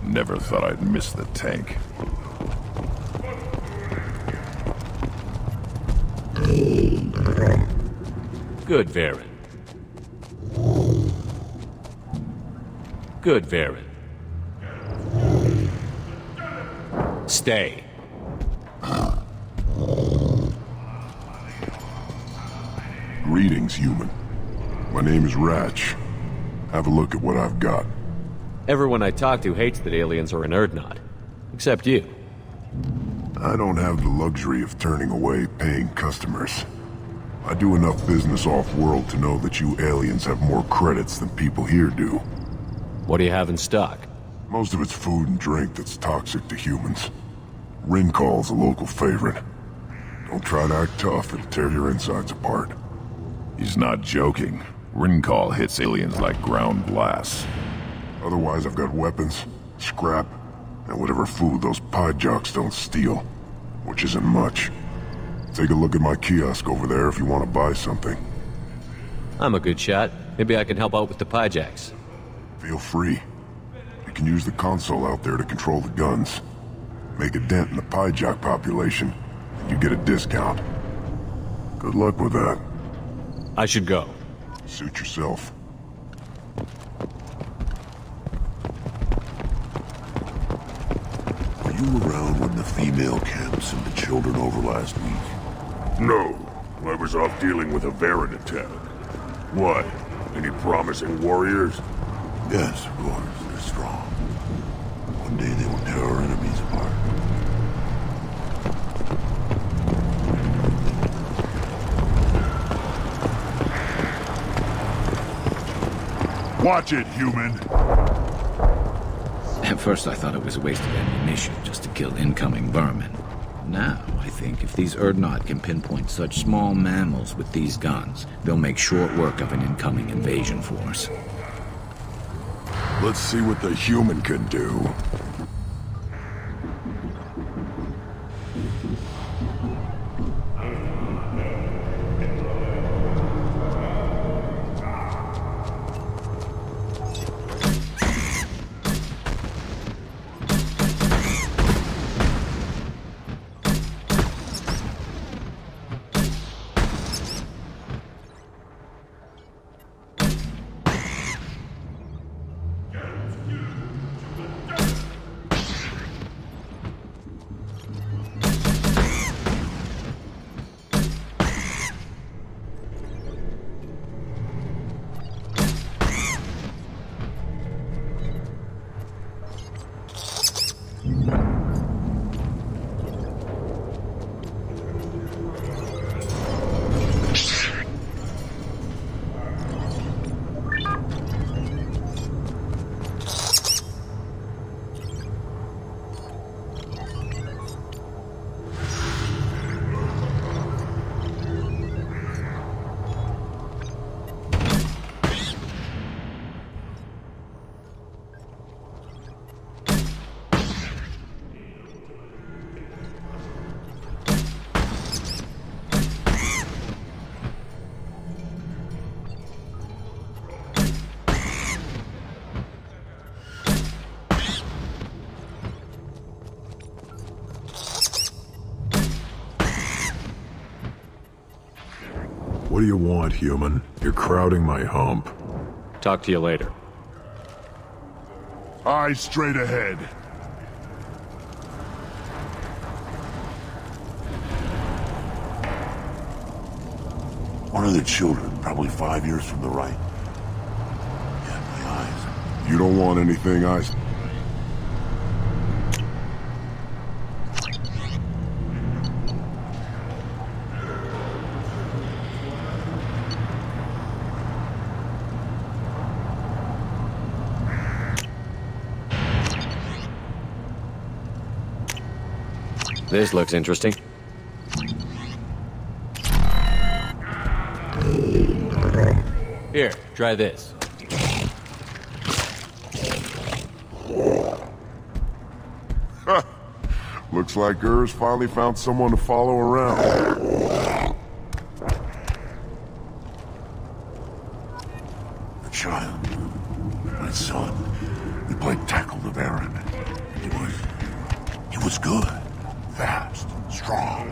Never thought I'd miss the tank. Good, Varen. Good, Varen. Stay. Greetings, human. My name is Wrex. Have a look at what I've got. Everyone I talk to hates that aliens are an Erdnot. Except you. I don't have the luxury of turning away paying customers. I do enough business off-world to know that you aliens have more credits than people here do. What do you have in stock? Most of it's food and drink that's toxic to humans. Ringcall's a local favorite. Don't try to act tough, it'll tear your insides apart. He's not joking. Ringcall hits aliens like ground glass. Otherwise, I've got weapons, scrap, and whatever food those Pyjaks don't steal. Which isn't much. Take a look at my kiosk over there if you want to buy something. I'm a good shot. Maybe I can help out with the Pyjaks. Feel free. You can use the console out there to control the guns. Make a dent in the Pyjak population, and you get a discount. Good luck with that. I should go. Suit yourself. you around when the female camp sent the children over last week? No. I was off dealing with a Varren attack. What? Any promising warriors? Yes, of course. They're strong. One day they will tear our enemies apart. Watch it, human! At first I thought it was a waste of ammunition just to kill incoming vermin. Now, I think if these Urdnot can pinpoint such small mammals with these guns, they'll make short work of an incoming invasion force. Let's see what the human can do. What do you want, human? You're crowding my hump. Talk to you later. Eyes straight ahead. One of the children, probably 5 years from the right. Yeah, my eyes. You don't want anything, eyes. This looks interesting. Here, try this. Looks like Garrus finally found someone to follow around. A child. My son. We played tackle the Varren. He was good. Fast. Strong.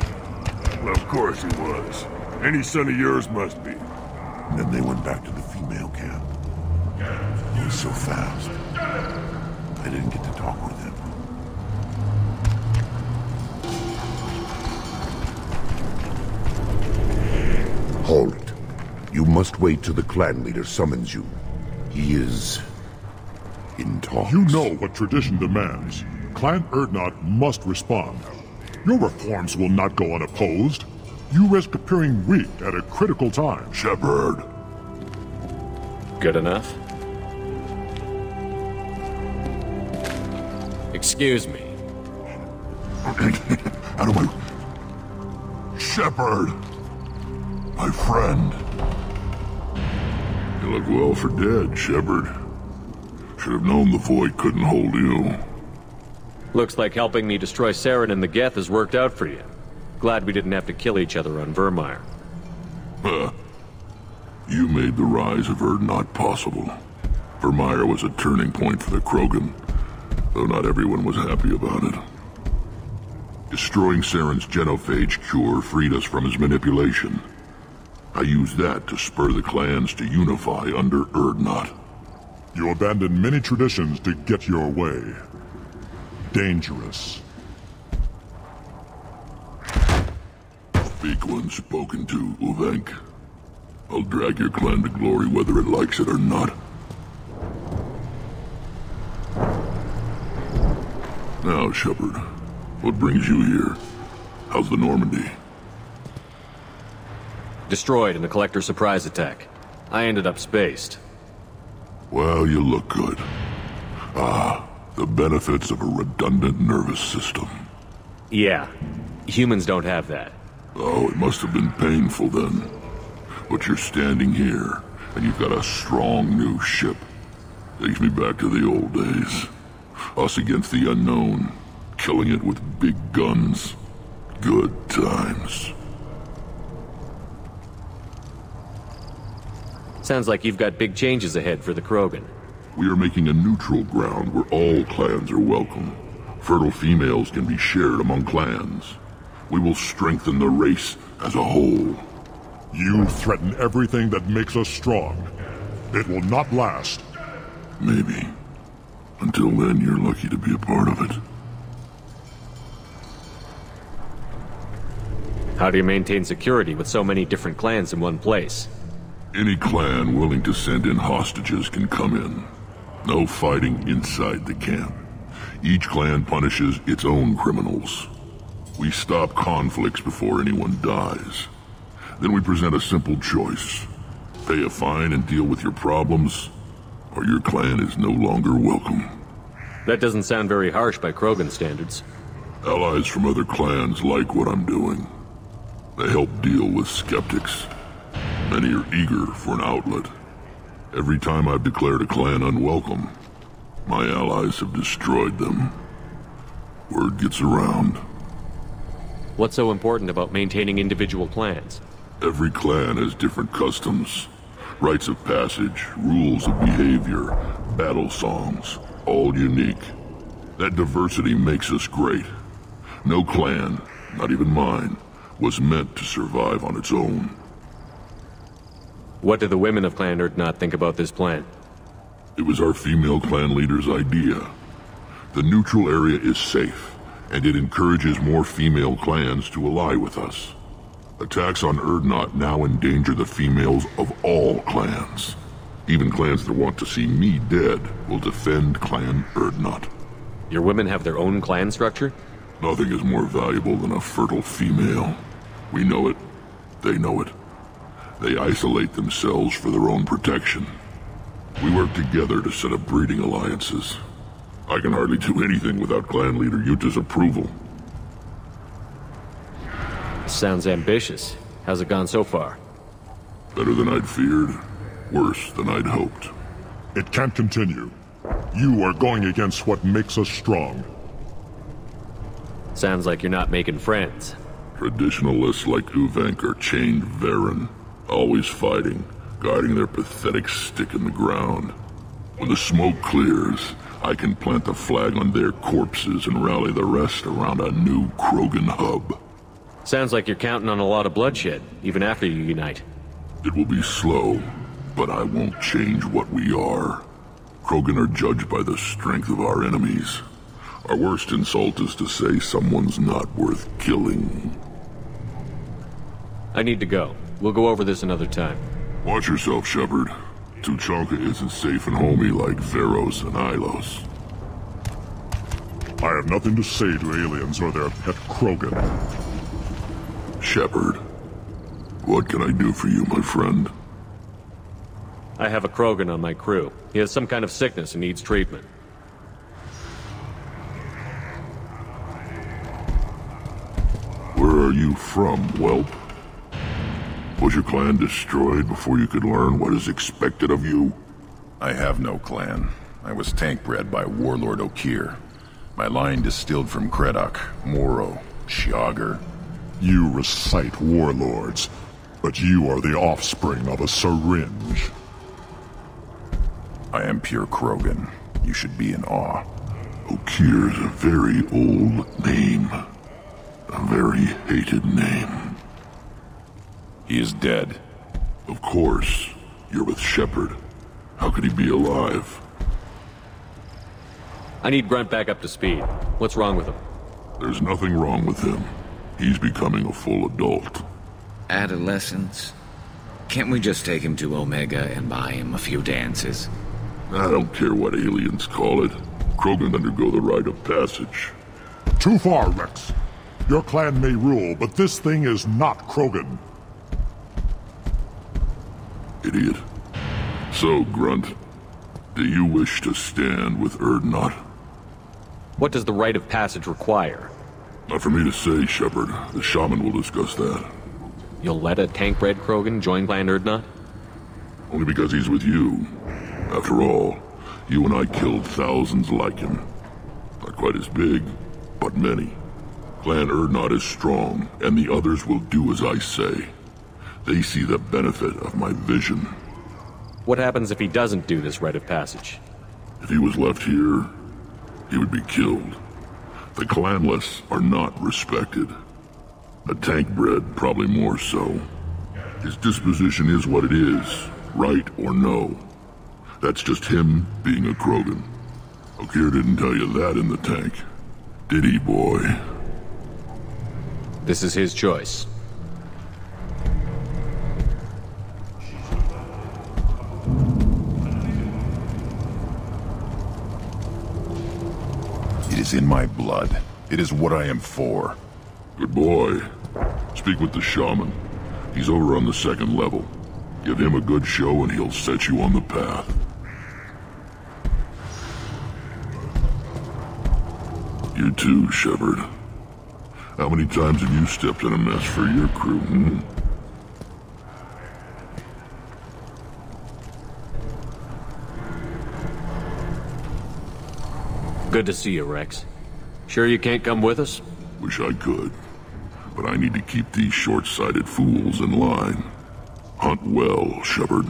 Well, of course he was. Any son of yours must be. And then they went back to the female camp. He was so fast. I didn't get to talk with him. Hold it. You must wait till the clan leader summons you. He is in talks. You know what tradition demands. Clan Urdnot must respond. Your reforms will not go unopposed. You risk appearing weak at a critical time. Shepard. Good enough? Excuse me. Out of my... Shepard! My friend. You look well for dead, Shepard. Should have known the Void couldn't hold you. Looks like helping me destroy Saren and the Geth has worked out for you. Glad we didn't have to kill each other on Virmire. You made the rise of Urdnot possible. Virmire was a turning point for the Krogan, though not everyone was happy about it. Destroying Saren's genophage cure freed us from his manipulation. I used that to spur the clans to unify under Urdnot. You abandoned many traditions to get your way. Dangerous. Speak when spoken to, Uvenk. I'll drag your clan to glory whether it likes it or not. Now, Shepard, what brings you here? How's the Normandy? Destroyed in a collector surprise attack. I ended up spaced. Well, you look good. Ah, the benefits of a redundant nervous system. Yeah, humans don't have that. Oh, it must have been painful then. But you're standing here, and you've got a strong new ship. Takes me back to the old days. Us against the unknown, killing it with big guns. Good times. Sounds like you've got big changes ahead for the Krogan. We are making a neutral ground where all clans are welcome. Fertile females can be shared among clans. We will strengthen the race as a whole. You threaten everything that makes us strong. It will not last. Maybe. Until then, you're lucky to be a part of it. How do you maintain security with so many different clans in one place? Any clan willing to send in hostages can come in. No fighting inside the camp. Each clan punishes its own criminals. We stop conflicts before anyone dies. Then we present a simple choice. Pay a fine and deal with your problems, or your clan is no longer welcome. That doesn't sound very harsh by Krogan standards. Allies from other clans like what I'm doing. They help deal with skeptics. Many are eager for an outlet. Every time I've declared a clan unwelcome, my allies have destroyed them. Word gets around. What's so important about maintaining individual clans? Every clan has different customs, rites of passage, rules of behavior, battle songs, all unique. That diversity makes us great. No clan, not even mine, was meant to survive on its own. What do the women of Clan Urdnot think about this plan? It was our female clan leader's idea. The neutral area is safe, and it encourages more female clans to ally with us. Attacks on Urdnot now endanger the females of all clans. Even clans that want to see me dead will defend Clan Urdnot. Your women have their own clan structure? Nothing is more valuable than a fertile female. We know it. They know it. They isolate themselves for their own protection. We work together to set up breeding alliances. I can hardly do anything without clan leader Yuta's approval. Sounds ambitious. How's it gone so far? Better than I'd feared. Worse than I'd hoped. It can't continue. You are going against what makes us strong. Sounds like you're not making friends. Traditionalists like Uvenk are chained Varen, always fighting, guiding their pathetic stick in the ground. When the smoke clears, I can plant the flag on their corpses and rally the rest around a new Krogan hub. Sounds like you're counting on a lot of bloodshed, even after you unite. It will be slow, but I won't change what we are. Krogan are judged by the strength of our enemies. Our worst insult is to say someone's not worth killing. I need to go. We'll go over this another time. Watch yourself, Shepard. Tuchanka isn't safe and homey like Pharaohs and Ilos. I have nothing to say to aliens or their pet Krogan. Shepard, what can I do for you, my friend? I have a Krogan on my crew. He has some kind of sickness and needs treatment. Where are you from, whelp? Was your clan destroyed before you could learn what is expected of you? I have no clan. I was tank bred by Warlord Okir. My line distilled from Kredok, Moro, Shiagar. You recite warlords, but you are the offspring of a syringe. I am pure Krogan. You should be in awe. Okir's a very old name. A very hated name. He is dead. Of course. You're with Shepard. How could he be alive? I need Grunt back up to speed. What's wrong with him? There's nothing wrong with him. He's becoming a full adult. adolescence. Can't we just take him to Omega and buy him a few dances? I don't care what aliens call it. Krogan undergo the rite of passage. Too far, Wrex. Your clan may rule, but this thing is not Krogan. Idiot. So, Grunt, do you wish to stand with Urdnot? What does the rite of passage require? Not for me to say, Shepard. The shaman will discuss that. You'll let a tank-bred Krogan join Clan Urdnot? Only because he's with you. After all, you and I killed thousands like him. Not quite as big, but many. Clan Urdnot is strong, and the others will do as I say. They see the benefit of my vision. What happens if he doesn't do this rite of passage? If he was left here, he would be killed. The clanless are not respected. A tank-bred, probably more so. His disposition is what it is, right or no. That's just him being a Krogan. Okir didn't tell you that in the tank. Did he, boy? This is his choice. It is in my blood. It is what I am for. Good boy. Speak with the shaman. He's over on the second level. Give him a good show and he'll set you on the path. You too, Shepard. How many times have you stepped in a mess for your crew, Good to see you, Wrex. Sure you can't come with us? Wish I could. But I need to keep these short-sighted fools in line. Hunt well, Shepard.